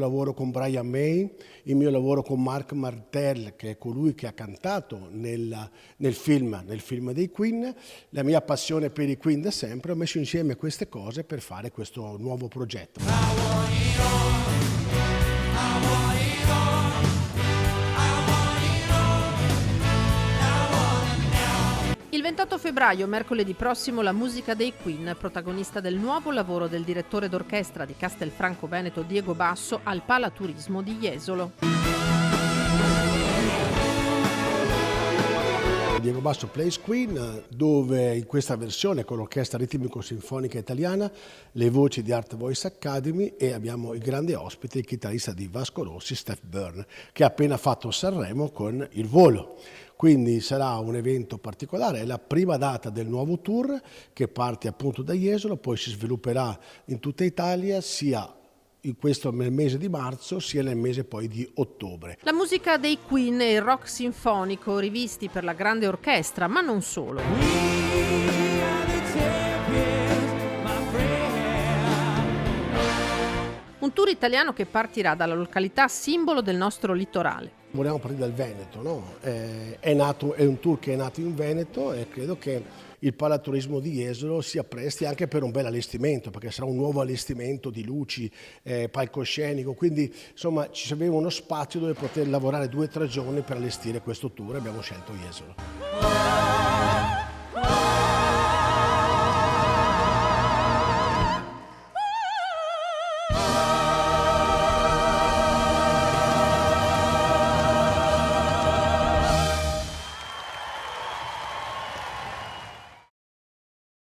lavoro con Brian May, il mio lavoro con Mark Martel, che è colui che ha cantato nel film dei Queen, la mia passione per i Queen da sempre. Ho messo insieme queste cose per fare questo nuovo progetto. Il 28 febbraio, mercoledì prossimo, la musica dei Queen, protagonista del nuovo lavoro del direttore d'orchestra di Castelfranco Veneto Diego Basso al Palaturismo di Jesolo. Diego Basso Plays Queen, dove in questa versione con l'Orchestra Ritmico-Sinfonica Italiana, le voci di Art Voice Academy, e abbiamo il grande ospite, il chitarrista di Vasco Rossi, Steph Byrne, che ha appena fatto Sanremo con Il Volo. Quindi sarà un evento particolare, è la prima data del nuovo tour che parte appunto da Jesolo, poi si svilupperà in tutta Italia, sia nel mese di marzo sia nel mese poi di ottobre. La musica dei Queen e il rock sinfonico rivisti per la grande orchestra, ma non solo. Un tour italiano che partirà dalla località simbolo del nostro litorale. Vogliamo partire dal Veneto, no? È un tour che è nato in Veneto e credo che il Palaturismo di Jesolo sia presti anche per un bel allestimento, perché sarà un nuovo allestimento di luci, palcoscenico, quindi insomma ci aveva uno spazio dove poter lavorare 2 o 3 giorni per allestire questo tour e abbiamo scelto Jesolo.